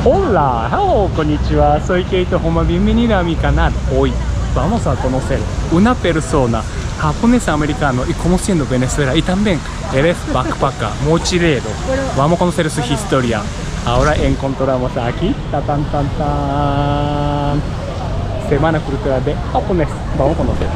Hola, hello, konnichiwa. Soy Keito Homma. Bienvenido a mi canal. Hoy vamos a conocer una persona japonesa americano y conociendo Venezuela y también eres backpacker, mochilero. Vamos a conocer su historia. Ahora encontramos aquí, tan. Semana Cultural de Japonés. Vamos a conocer.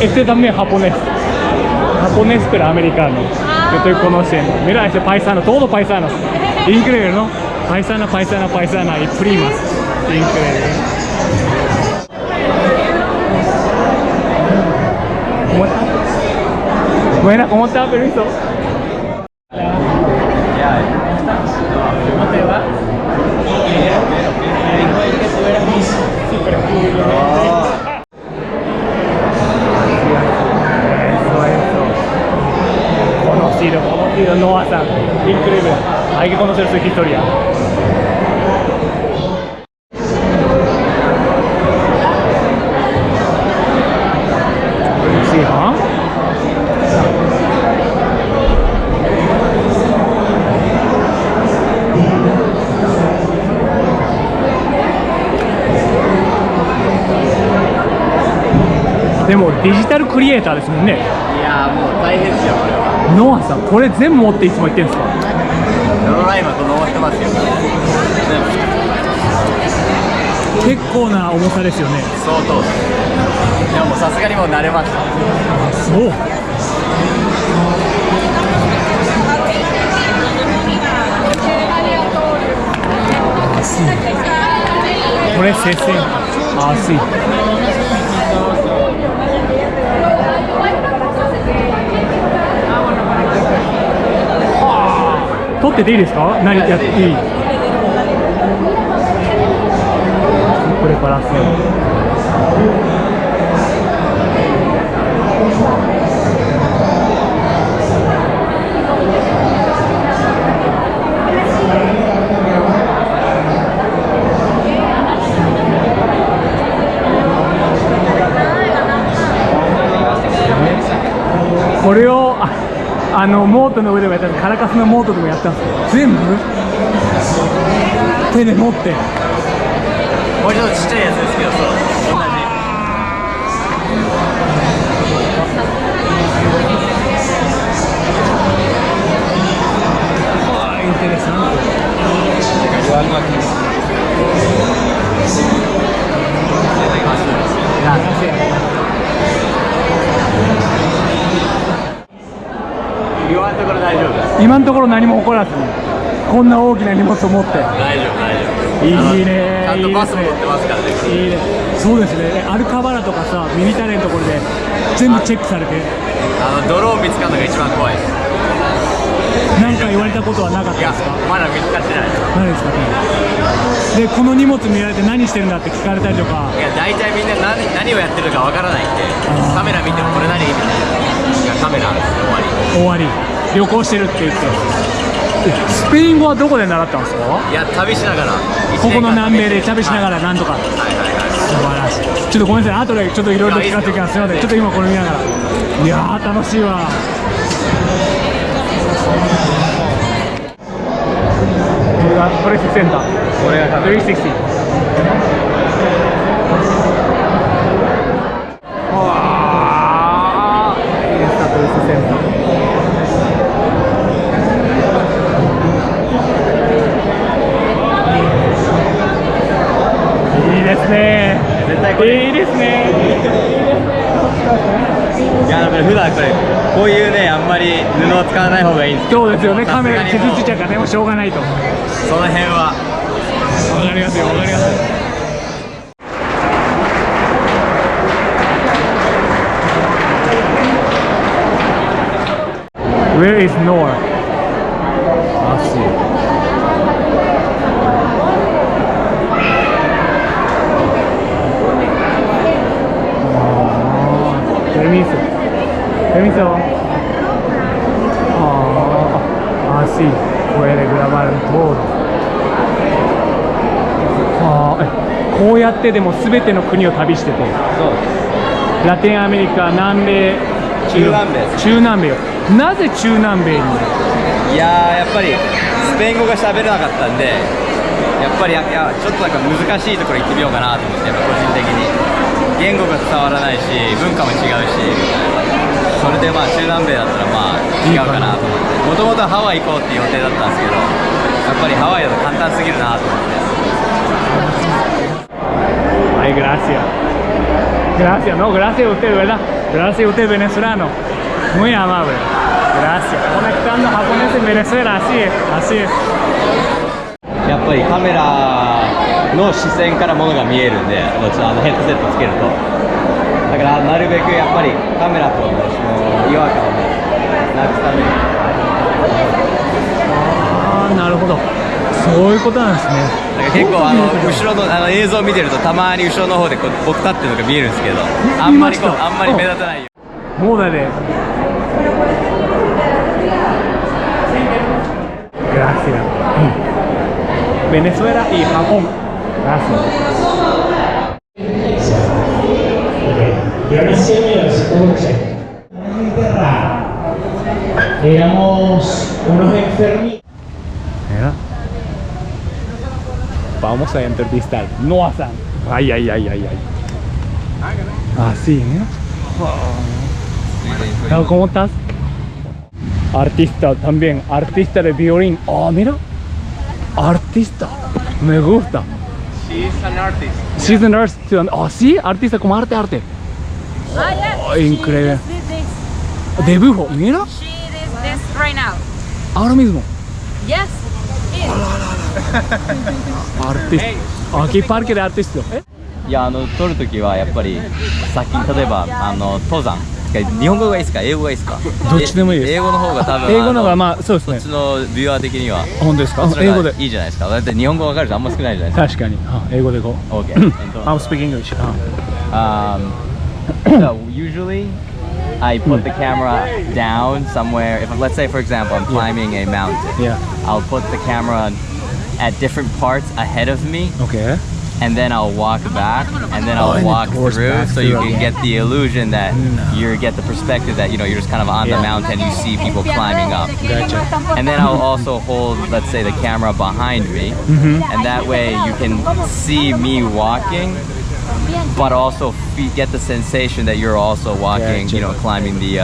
Este también japonés. Japonés pero americano. Que estoy conociendo. Mira ese paisano, todos paisanos. Increíble, ¿no? Paisana y primas. Increíble. ¿Cómo está? Buena, ¿cómo está? Permiso. ¿Cómo te va? Me dijo él que tú eras súper cool. Conocido, Noa-san, increíble, hay que conocer su historia. Sí, ¿ah? Deもデジタルクリエイターですもんね。いやーもう大変ですよこれは。ノアさん、これ全部持っていつも行ってるんですか？ドロライマーと登ってますよ。結構な重さですよね。相当です。でももうさすがにもう慣れました。あ、そう。熱い。これ接戦。熱い。撮ってていいですか？何やっていい？プレパラセこれをモートの上でもやったんです。カラカスのモートでもやったんです。全部手で持って。もう一つちっちゃいやつですけど、そう同じ。Interesante. Gracias. 今のところ大丈夫です。今のところ何も起こらずにこんな大きな荷物を持って。大丈夫。いいね。ちゃんとバス持ってますからね。いいね。そうですね。アルカバラとかさ、ミリタリーのところで全部チェックされて。ドローン見つかるのが一番怖いです。何か言われたことはなかったですか？まだ見つかってない。何ですかね。でこの荷物見られて何してるんだって聞かれたりとか。いや大体みんな何をやってるかわからないんで、カメラ見てもこれ何みたいな。いやカメラです終わり。旅行してるって言って。スペイン語はどこで習ったんですか？いや旅しながら。ここの南米で旅しながらなんとか。素晴らしい。ちょっとごめんなさい。後でちょっといろいろ聞かせてきます。すみません。ちょっと今これ見ながら。いやー楽しいわ。トレースセンター。これが360。わー。インスタトレースセンター。いいですね。絶対これいいですね。いやだから普段こういうねあんまり布を使わない方がいいんですけど。そうですよね。カメラに傷ついちゃうからね、もうしょうがないと。その辺はわかりますよ、わかります。Where is Noa? Nací. visto? Ah, sí, puede grabar todo. こうやってでも全ての国を旅してて、そうです。ラテンアメリカ、南米、中南米です。中南米よ。なぜ中南米に？いやー、やっぱりスペイン語が喋れなかったんで、やっぱりちょっとなんか難しいところ行ってみようかなと思って、やっぱ個人的に言語が伝わらないし文化も違うしみたいな。それでまあ中南米だったらまあ違うかなと思って、もともとハワイ行こうっていう予定だったんですけど、やっぱりハワイだと簡単すぎるなと思って。Ay, gracias. Gracias, no, gracias a usted, ¿verdad? Gracias a usted, venezolano. Muy amable. Gracias. Conectando japoneses en Venezuela, así es, así es. やっぱりカメラの視線からものが見えるんで、ヘッドセットつけると。だからなるべくやっぱりカメラと違和感をなくすために。ああ、なるほど。そういうことなんですね。結構後ろの映像を見てるとたまに後ろの方で僕立ってるのが見えるんですけど、あんまり目立たないよ。もうだね。Gracias. Venezuela y Japón. Gracias. Yo nací en 1911. Éramos unos enfermitos. Mira. Vamos a entrevistar Noa-san. Ay, ay, ay, ay, ay. Así, ¿eh? ¿Cómo estás? Artista también, artista de violín. Oh, mira. Artista. Me gusta. She's an artist. She's an artist. Oh, sí, artista como arte. Oh, increíble. Dibujo, mira. She is this right now. Ahora mismo. Yes. Artista. Aquí parque de artista. いや撮るときはやっぱり先に例えば登山。日本語がいいですか英語がいいですか？どっちでもいいです。英語の方が多分英語の方がまあそうですね。そっちのビューアー的には本当ですか？英語でいいじゃないですか。だって日本語わかる人あんま少ないじゃないですか。確かに。英語でこう。Okay. I'll speak English. So usually I put the camera down somewhere. If let's say for example I'm climbing a mountain, Yeah. I'll put the camera at different parts ahead of me. Okay. And then I'll walk back, and then I'll and walk it goes through, back so you through. can get the illusion that you get the perspective that you're just kind of on the mountain, you see people climbing up. Gotcha. And then I'll also hold, let's say, the camera behind me, and that way you can see me walking, but also get the sensation that you're also walking, Gotcha. Climbing the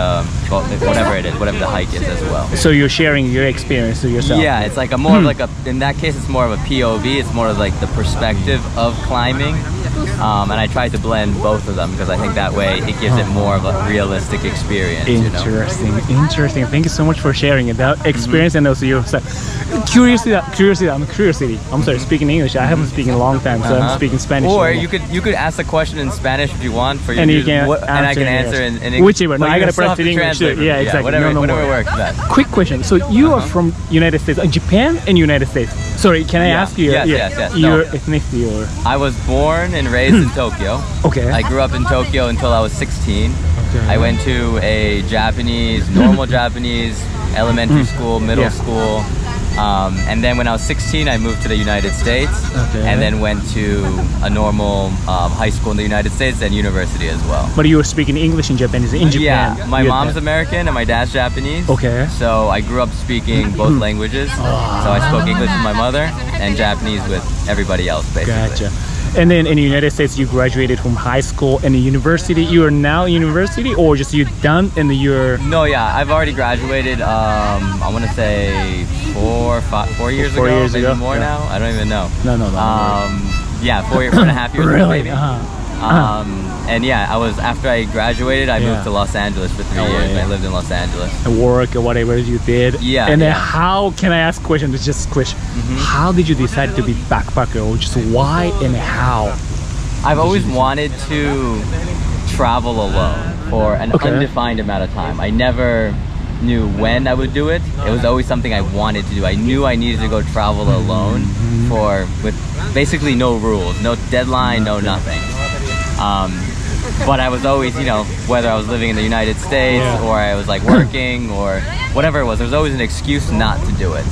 whatever it is, whatever the hike is as well. So you're sharing your experience to yourself. Yeah, it's like a more of like a, in that case it's more of a POV, it's more of like the perspective of climbing. And I try to blend both of them because I think that way it gives it more of a realistic experience. Interesting. Thank you so much for sharing it. That experience and also your curiosity. I'm sorry, speaking English. I haven't spoken in a long time, so I'm speaking Spanish. Or you could ask the question in Spanish if you want, for and you can and I can answer in English. Whichever. No, I gotta practice English too. Yeah, exactly. Whatever works best. Quick question. So you are from United States, Japan, and United States. Sorry, can I ask you? Yes. Your ethnicity or? I was born and raised in Tokyo. Okay. I grew up in Tokyo until I was 16. Okay. I went to a normal Japanese elementary school, middle school. And then when I was 16, I moved to the United States, and then went to a normal high school in the United States and university as well. But you were speaking English in Japanese in Japan. Yeah, my mom's American and my dad's Japanese. Okay. So I grew up speaking both languages. So I spoke English with my mother and Japanese with everybody else, basically. Gotcha. And then in the United States, you graduated from high school and university. You are now in university, or just you done and you're? No, yeah, I've already graduated. I want to say 4 years ago, maybe more now. I don't even know. No. Yeah, 4.5 years ago, Really? maybe. And yeah, after I graduated, I moved to Los Angeles for 3 years. And I lived in Los Angeles. Work or whatever you did. Yeah. And then how can I ask question? It's just question. How did you decide to be backpacker, or just why and how? I've always wanted to travel alone for an undefined amount of time. I never knew when I would do it. It was always something I wanted to do. I knew I needed to go travel alone with basically no rules, no deadline, no nothing. But I was always, you know, whether I was living in the United States Yeah. or I was like working or whatever it was, there was always an excuse not to do it.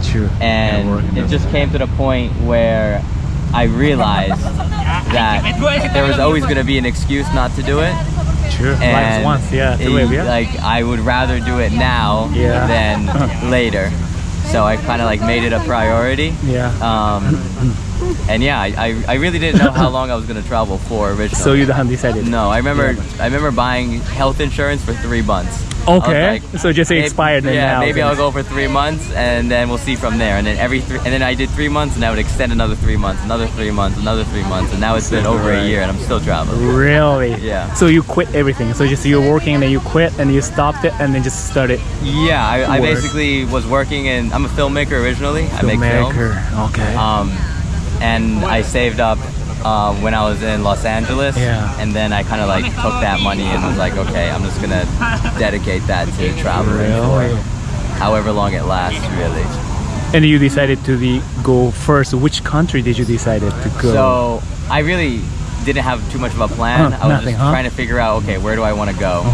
True. And it just came to the point where I realized that there was always going to be an excuse not to do it. True. Life And once, yeah, to live, yeah. like I would rather do it now Yeah. than later. So I kind of like made it a priority. Yeah. And yeah, I really didn't know how long I was going to travel for originally. So you haven't decided? No, I remember buying health insurance for 3 months. Okay. I was like, So just say expired and yeah, now. maybe I'll go for 3 months and then we'll see from there. And then and then I did 3 months and I would extend another 3 months, another 3 months, another 3 months, and now it's been over a year and I'm still traveling. Really? Yeah. So you quit everything. So just you're working and then you quit and you stopped it and then just started. Yeah, I Work. basically was working in. I'm a filmmaker originally. I make films. Okay. And I saved up when I was in Los Angeles. Yeah. And then I kind of like took that money and was like, okay, I'm just gonna dedicate that to traveling Really? for however long it lasts, really. And you decided to go first. Which country did you decide to go? So I really didn't have too much of a plan. I was Nothing, just trying to figure out, okay, where do I want to go?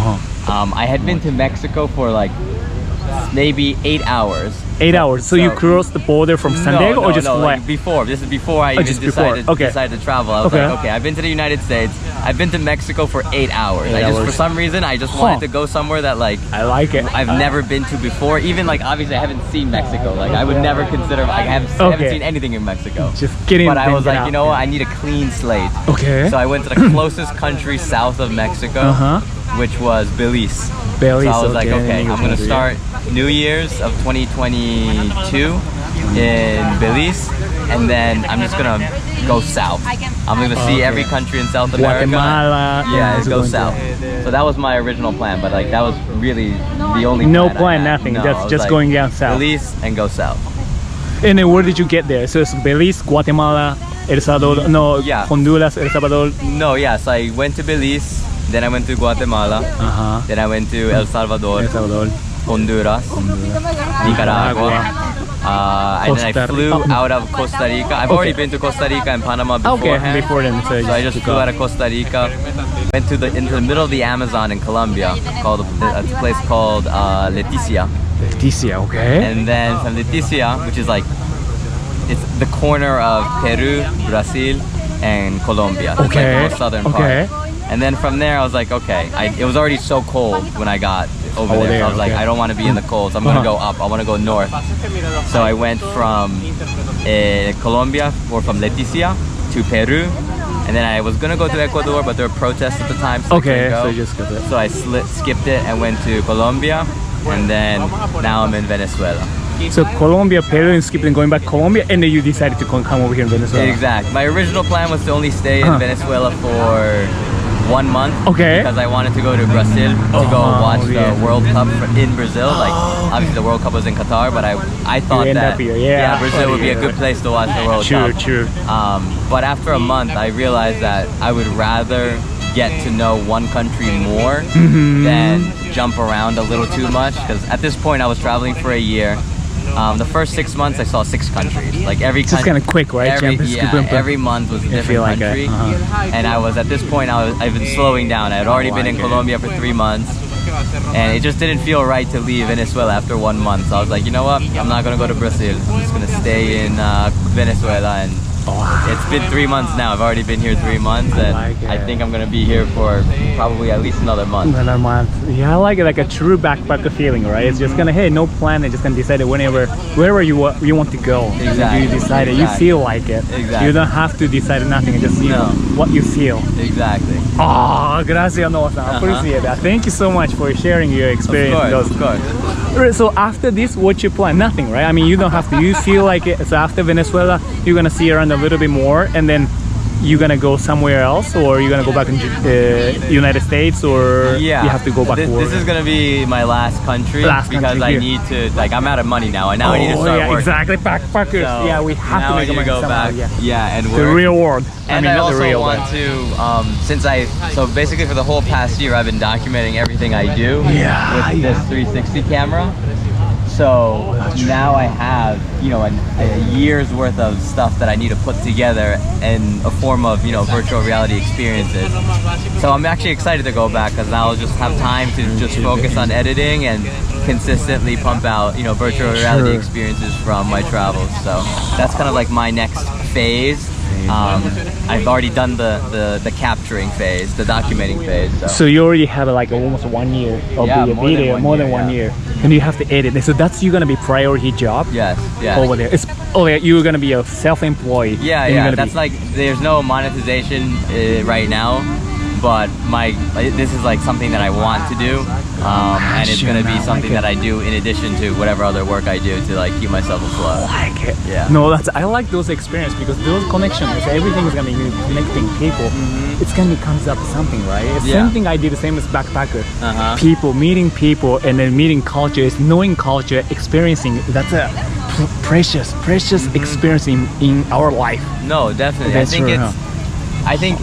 I had been to Mexico for like maybe 8 hours. 8 hours. So you crossed the border from San Diego or just fly? Like before. This is before I even just before. decided to travel. I was like, okay, I've been to the United States. I've been to Mexico for 8 hours. 8 For hours. some reason, I just wanted to go somewhere that like I like it. I've never been to before. Even like obviously I haven't seen Mexico. Like I would never consider. I haven't seen anything in Mexico. Just getting. But I was like, out. you know what? I need a clean slate. Okay. So I went to the closest country south of Mexico, which was Belize. Belize. So I was like, okay, I'm gonna start New Year's of 2022 in Belize, and then I'm just gonna go south. I'm gonna see every country in South America. Guatemala. Yeah, and go south. So that was my original plan, but like that was really the only No plan I plan, had. nothing. No, That's I was just like, going down south. Belize and go south. And then where did you get there? So it's Belize, Guatemala, El Salvador, no, Yeah. Honduras, El Salvador. No, yeah. So I went to Belize, then I went to Guatemala, then I went to El Salvador, El Salvador. Honduras, Nicaragua. And then I flew out of Costa Rica. I've already been to Costa Rica and Panama Okay, beforehand. before then. So I just flew out of Costa Rica, went to into the middle of the Amazon in Colombia, called a place called Leticia. Leticia, okay. And then from Leticia, which is like it's the corner of Peru, Brazil, and Colombia. It's like the Okay. most southern Okay. part. And then from there, I was like, okay. it was already so cold when I got over there. So I was like, okay. I don't want to be in the cold, so I'm gonna go up. I want to go north. So I went from Colombia, or from Leticia, to Peru, and then I was gonna go to Ecuador, but there were protests at the time, so I Okay, couldn't go. so you just got it. So I skipped it and went to Colombia, and then now I'm in Venezuela. So Colombia, Peru, and skipped and going back Colombia, and then you decided to come over here in Venezuela. Exact. My original plan was to only stay in Venezuela for 1 month. Okay. Because I wanted to go to Brazil to go watch the World Cup in Brazil. Like obviously the World Cup was in Qatar, but I thought end that up here, yeah. Brazil would be a good place to watch the World Cup. True. But after a month, I realized that I would rather get to know one country more than jump around a little too much. Because at this point, I was traveling for a year. The first 6 months, I saw 6 countries. Like every It's just kind of quick, right? every month was a different feel like country. And I was at this point, I've been slowing down. I had already been in Colombia for 3 months, and it just didn't feel right to leave Venezuela after 1 month. So I was like, you know what? I'm not gonna go to Brazil. I'm just gonna stay in Venezuela, and it's been 3 months now. I've already been here 3 months, and I think I'm gonna be here for probably at least another month. Another month. Yeah, I like it, like a true backpacker feeling, right? It's just gonna, hey, no plan, and just gonna decide it wherever you want to go. Exactly. You decide it. You feel like it. Exactly. You don't have to decide nothing. Just what you feel. Exactly. Gracias, Noah-san. Appreciate that. Thank you so much for sharing your experience. Of course. So after this, what's your plan? Nothing, right? I mean, you don't have to. You feel like it. So after Venezuela, you're gonna see around a little bit more, and then you're gonna go somewhere else, or you're gonna go back in United States, or you have to go back. This is gonna be my last country because I need to. Like, I'm out of money now, and now I need to start working. Exactly, backpackers. So yeah, we have to make to go back. And work. The real world. And I also want to, so basically for the whole past year, I've been documenting everything I do with this 360 camera. So now I have, you know, a year's worth of stuff that I need to put together in a form of, you know, virtual reality experiences. So I'm actually excited to go back because now I'll just have time to just focus on editing and consistently pump out, you know, virtual reality experiences from my travels. So that's kind of like my next phase. I've already done the capturing phase, the documenting phase. So you already have like almost 1 year of Yeah, the more than video, 1 more than year, 1 yeah. year, and you have to edit. So that's you gonna be priority job. Yes, yeah. Over there. It's you're gonna be a self-employed. Yeah, and yeah. you're gonna That's be, like there's no monetization right now, but this is like something that I want to do, and it's gonna be something that I do in addition to whatever other work I do to like keep myself afloat. like it. Yeah. No, I like those experiences because those connections, everything is gonna be connecting people. It's gonna be comes up to something, right? It's Yeah. Same thing I did the same as backpacker. Uh-huh. People meeting people and then meeting cultures, knowing culture, experiencing. That's a precious experience in our life. No, definitely. That's I think true, it's. I think,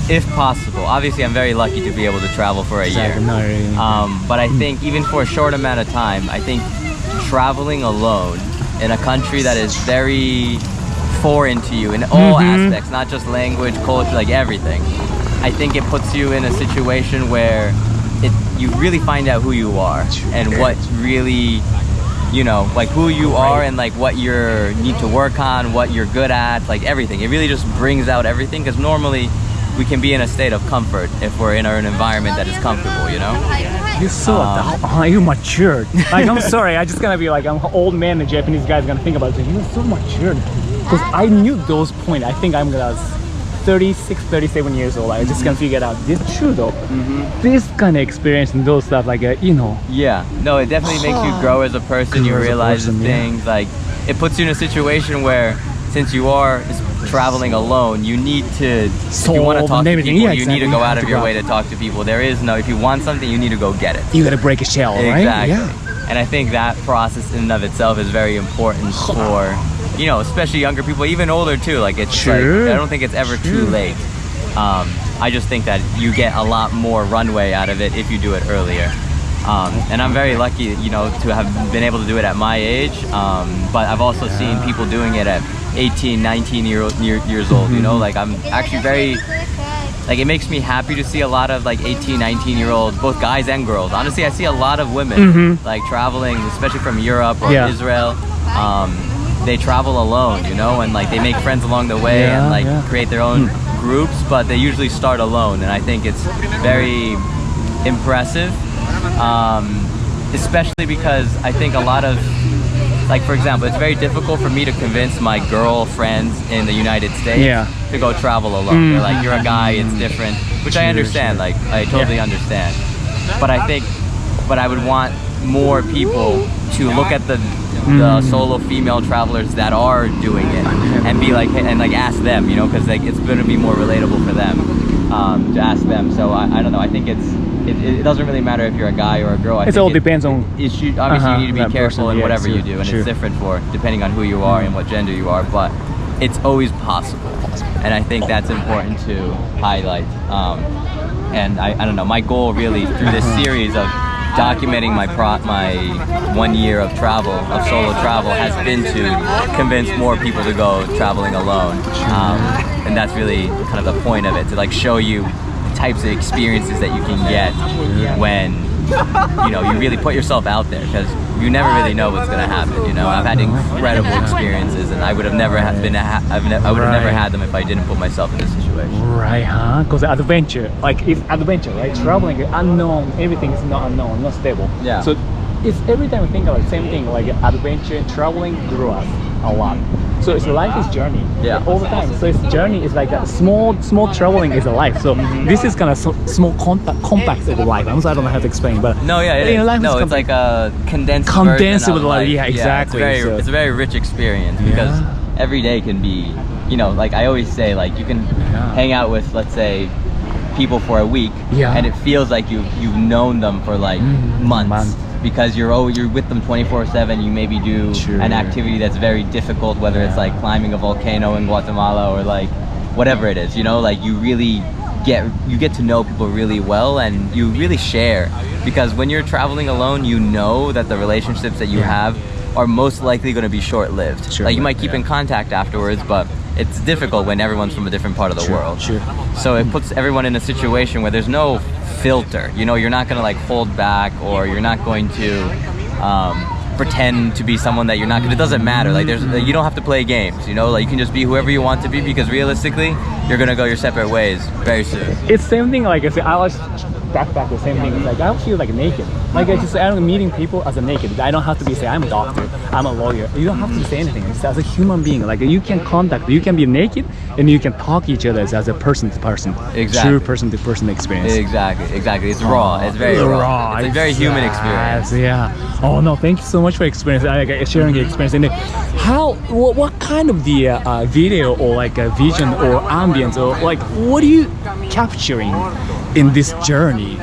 if possible, obviously I'm very lucky to be able to travel for a year. No, really. But I think even for a short amount of time, I think traveling alone in a country that is very foreign to you in all aspects, not just language, culture, like everything. I think it puts you in a situation where you really find out who you are and what really, you know, like who you are and like what you need to work on, what you're good at, like everything. It really just brings out everything because normally we can be in a state of comfort if we're in an environment that is comfortable, you know? You're so you matured. Like I'm sorry, I just gonna be like I'm an old man. The Japanese guy's gonna think about it. You're so matured because I knew those points. I think I'm gonna 36, 37 years old. I just gonna figure it out. It's true though. This kind of experience and those stuff, like you know. Yeah, no, it definitely makes you grow as a person. You Grow as a realize person, yeah. things like it puts you in a situation where since you are traveling alone, you need to, if you want to Solve talk and to everything. people, Yeah, you need to exactly. go out You of have your to way to talk to people. There is no, if you want something, you need to go get it. You gotta break a shell, right? Exactly. Yeah. And I think that process in and of itself is very important for, you know, especially younger people, even older too. Like it's Sure. like, I don't think it's ever too late. I just think that you get a lot more runway out of it if you do it earlier. And I'm very lucky, you know, to have been able to do it at my age. But I've also seen people doing it at 18, 19 years old, you know, like I'm actually very, like it makes me happy to see a lot of like 18, 19-year-olds, both guys and girls. Honestly, I see a lot of women like traveling, especially from Europe or Israel. They travel alone, you know, and like they make friends along the way and like create their own groups, but they usually start alone. And I think it's very impressive, especially because I think a lot of, like for example, it's very difficult for me to convince my girlfriends in the United States to go travel alone. They're like, you're a guy, it's different, which I understand, like I totally understand. But I think, but I would want more people to look at the solo female travelers that are doing it and be like, and like ask them, you know, because like it's going to be more relatable for them to ask them. So I don't know, I think it doesn't really matter if you're a guy or a girl. It all depends on. Obviously, you need to be careful in whatever you do, and it's different for depending on who you are and what gender you are. But it's always possible, and I think that's important to highlight. And I don't know. My goal really through this series of documenting my 1 year of travel, of solo travel, has been to convince more people to go traveling alone. And that's really kind of the point of it, to like show you types of experiences that you can get when you know you really put yourself out there, because you never really know what's going to happen. You know, I've had incredible experiences, and I would have never had them if I didn't put myself in this situation. Right, huh? Because adventure, like it's adventure, right? Traveling, unknown, everything is not unknown, not stable. Yeah. So it's every time we think about the same thing, like adventure, traveling grew us a lot. So it's life is journey. Yeah. All the time. So it's journey is like a small traveling is a life. So this is kind of small compact of life. I'm sorry, I don't know how to explain, but no, yeah, it is. No, it's like a condensed version of life. Yeah, exactly. It's a very rich experience because every day can be, you know, like I always say, like you can hang out with, let's say, people for a week, and it feels like you've known them for like months. Because you're with them 24/7. You maybe do an activity that's very difficult, whether it's like climbing a volcano in Guatemala or like whatever it is, you know, like you really get to know people really well, and you really share, because when you're traveling alone, you know that the relationships that you have are most likely going to be short-lived. Like you might keep in contact afterwards, but it's difficult when everyone's from a different part of the world. So it puts everyone in a situation where there's no filter. You know, you're not going to like hold back, or you're not going to pretend to be someone that you're not. It doesn't matter. Like you don't have to play games. You know, like you can just be whoever you want to be, because realistically, you're gonna go your separate ways very soon. It's same thing. Like I said, I was backpack the same thing. It's like I feel like naked. Like I'm meeting people as a naked. I don't have to be say I'm a doctor, I'm a lawyer. You don't have to say anything. It's as a human being. Like you can contact. You can be naked, and you can talk to each other as a person to person. Exactly. True person to person experience. Exactly. It's raw. It's very raw. It's a very human experience. Yeah. Oh no, thank you so much for experience. Sharing the experience. And what kind of the video or like a vision or ambience or like what are you capturing in this journey?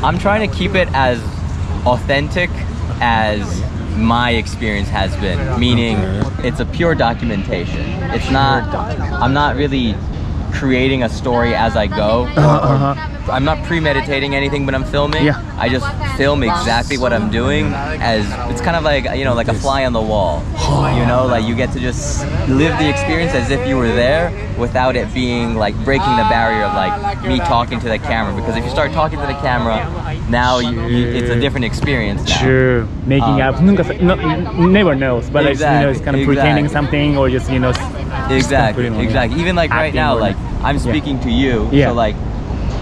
I'm trying to keep it as authentic as my experience has been, meaning it's a pure documentation. It's not, I'm not really creating a story as I go. I'm not premeditating anything when I'm filming. I just film exactly what I'm doing, as it's kind of like, you know, like a fly on the wall. You know, like you get to just live the experience as if you were there, without it being like breaking the barrier of like me talking to the camera. Because if you start talking to the camera, now it's a different experience now. True. Making up, never knows, but it's, you know, it's kind of pretending something, or just, you know. Exactly. Even like right now, like I'm speaking to you, so like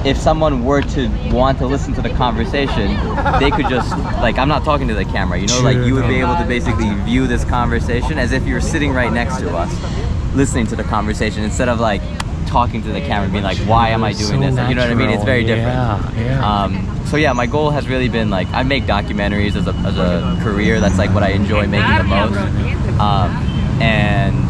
if someone were to want to listen to the conversation, they could just, like, I'm not talking to the camera, you know, like you would be able to basically view this conversation as if you were sitting right next to us, listening to the conversation, instead of like talking to the camera, being like, why am I doing this? You know what I mean? It's very different. So yeah, my goal has really been like, I make documentaries as a career. That's like what I enjoy making the most. And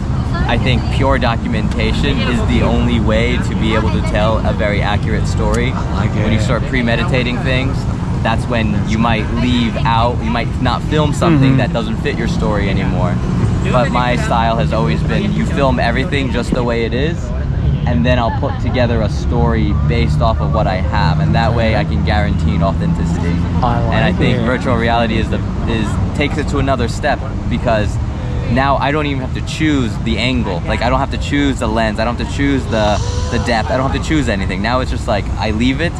I think pure documentation is the only way to be able to tell a very accurate story. When you start premeditating things, that's when you might leave out, you might not film something that doesn't fit your story anymore. But my style has always been, you film everything just the way it is, and then I'll put together a story based off of what I have, and that way I can guarantee authenticity. And I think virtual reality takes it to another step, because now I don't even have to choose the angle. Like I don't have to choose the lens, I don't have to choose the depth, I don't have to choose anything. Now it's just like I leave it,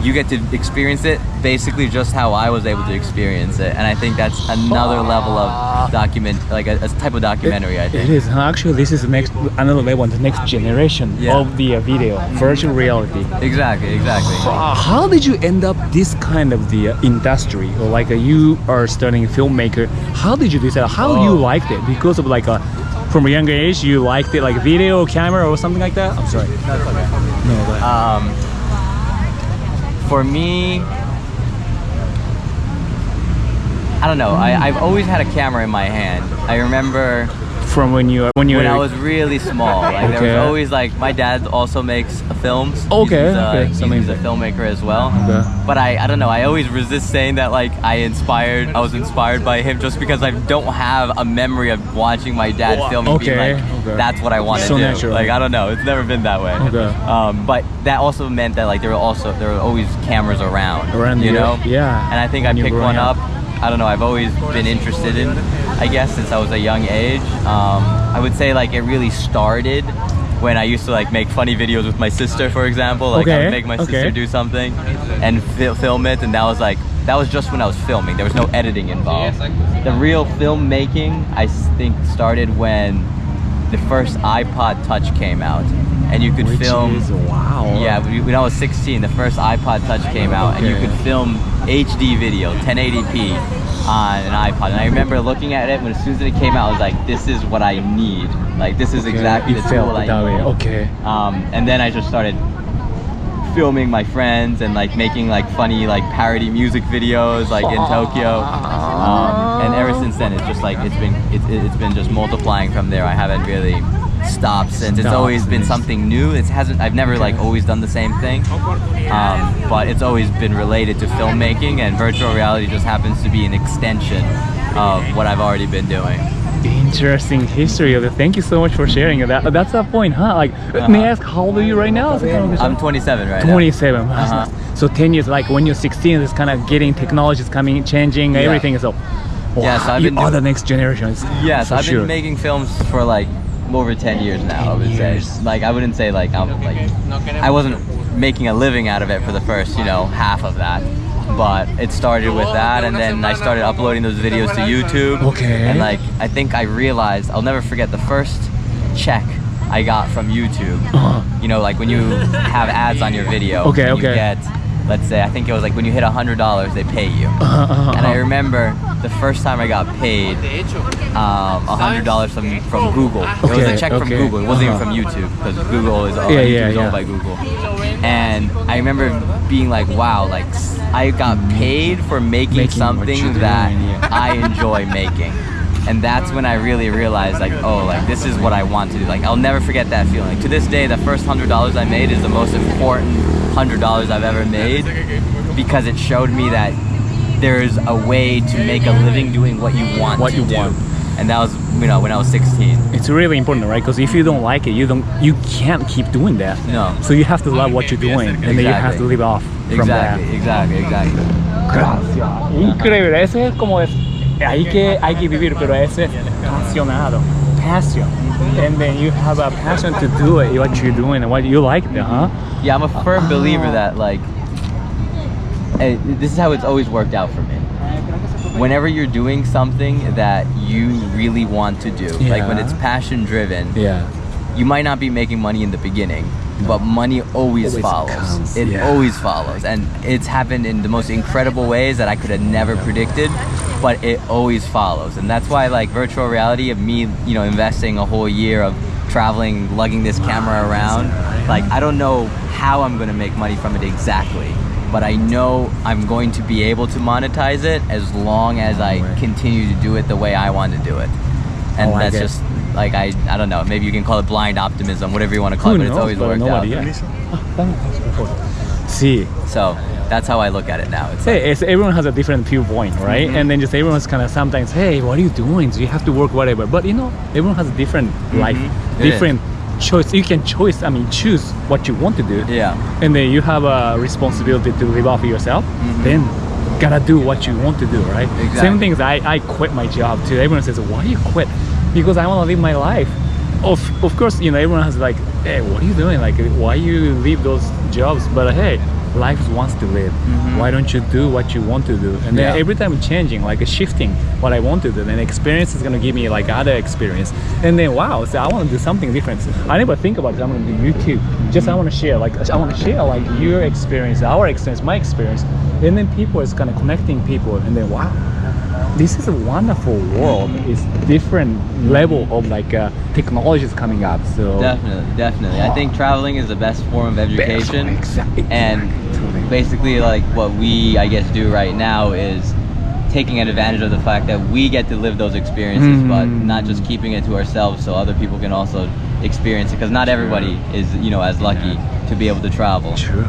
you get to experience it basically just how I was able to experience it. And I think that's another level of like a type of documentary, I think. It is. Actually, this is another level, the next generation of the video, virtual reality. Exactly. How did you end up this kind of the industry? Or like you are studying filmmaker, how did you decide? How you liked it? Because of like from a younger age, you liked it like video, camera, or something like that? I'm sorry. That's okay. No, go ahead. For me, I don't know. I've always had a camera in my hand. I remember from when I was really small. Like there was always like, my dad also makes films. He's a filmmaker as well. But I don't know. I always resist saying that like I was inspired by him, just because I don't have a memory of watching my dad filming. Being like, that's what I want to do. Natural. Like I don't know. It's never been that way. But that also meant that like there were always cameras around you know. And I think I picked one up. I don't know, I've always been interested in, I guess, since I was a young age. I would say like it really started when I used to like make funny videos with my sister, for example. Like I would make my sister do something and film it, and that was just when I was filming. There was no editing involved. The real filmmaking, I think, started when the first iPod Touch came out. And you could film. Yeah, when I was 16, the first iPod Touch came out, and you could film HD video, 1080p on an iPod. And I remember looking at it when as soon as it came out, I was like, this is what I need. Like this is exactly the tool I need. And then I just started filming my friends and like making like funny like parody music videos like in Tokyo. And ever since then, it's just like it's been just multiplying from there. I haven't really stopped since. It's always been something new. I've never like always done the same thing, but it's always been related to filmmaking, and virtual reality just happens to be an extension of what I've already been doing. Interesting history of it. Thank you so much for sharing that. That's the point, huh? Like, may I ask how old are you right now? I'm 27 right 27. So 10 years, like when you're 16, it's kind of getting technologies coming, changing, everything. So, Yeah, so I've been the next generation. Yeah, so I've been making films for like over 10 years now. I would say, like, I wouldn't say like I wasn't making a living out of it for the first, half of that. But it started with that, and then I started uploading those videos to YouTube. Okay. And like, I think I realized, I'll never forget the first check I got from YouTube. Like when you have ads on your video. Okay. You get, let's say, I think it was like when you hit $100, they pay you. And I remember the first time I got paid $100 from Google. It was a check from Google. It wasn't even from YouTube, because Google is owned by Google. And I remember being like, wow, like I got paid for making something that I enjoy making. And that's when I really realized, like, oh, like this is what I want to do. Like, I'll never forget that feeling. To this day, the first $100 I made is the most important $100 I've ever made, because it showed me that there's a way to make a living doing what you want to do. And that was, when I was 16. It's really important, right? Because if you don't like it, you can't keep doing that. No. So you have to love what you're doing, and then you have to live off from that. Exactly. Gracias. Increíble. Eso es como hay que vivir, pero eso es apasionado. Passion. And then you have a passion to do it, what you're doing, and what you like it, huh? Yeah, I'm a firm believer that, like, this is how it's always worked out for me. Whenever you're doing something that you really want to do, like when it's passion driven, you might not be making money in the beginning, but money always follows. It always follows, and it's happened in the most incredible ways that I could have never predicted, but it always follows. And that's why, like, virtual reality, of me, investing a whole year of traveling, lugging this camera around, like, I don't know how I'm gonna make money from it exactly, but I know I'm going to be able to monetize it as long as I continue to do it the way I want to do it. And that's just, like, I don't know, maybe you can call it blind optimism, whatever you want to call it, but it's always worked out. So that's how I look at it now. It's everyone has a different viewpoint, right? And then just everyone's kind of sometimes, hey, what are you doing? So you have to work whatever. But everyone has a different life, different choice. You can choose what you want to do. Yeah. And then you have a responsibility to live off yourself. Then gotta do what you want to do, right? Exactly. Same thing as I quit my job too. Everyone says, why you quit? Because I want to live my life. Of course, everyone has like, hey, what are you doing? Like, why you leave those jobs? But hey, life wants to live. Why don't you do what you want to do? And then every time changing, like shifting what I want to do, then experience is gonna give me like other experience. And then wow, so I want to do something different. I never think about it. I'm gonna do YouTube. Just I want to share like your experience, our experience, my experience, and then people is kind of connecting people. And then wow, this is a wonderful world. It's different level of like technologies coming up. So definitely. I think traveling is the best form of education. Exactly. And basically, like, what we, I guess, do right now is taking advantage of the fact that we get to live those experiences, but not just keeping it to ourselves, so other people can also experience it, because not everybody is, as lucky to be able to travel. True.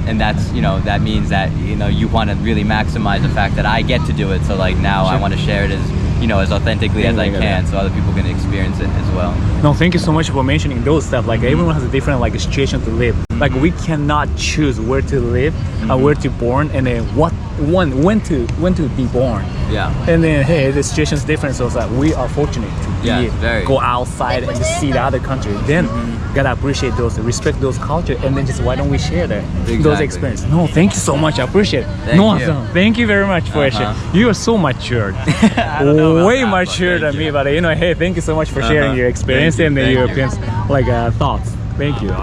And that's, that means that, you want to really maximize the fact that I get to do it. So like now I want to share it as, as authentically as I can, so other people can experience it as well. No, thank you so much for mentioning those stuff. Like everyone has a different like situation to live. Like we cannot choose where to live, where to born, and then when to be born. Yeah. And then hey, the situation is different. So it's like we are fortunate to go outside and just see the other country. Then gotta appreciate those, respect those culture, and then just why don't we share those experiences? No, thank you so much. I appreciate it. Noah-san, thank you very much for sharing. You are so matured. Way mature than me, but hey, thank you so much for sharing your experience and your opinions, like thoughts. Thank you.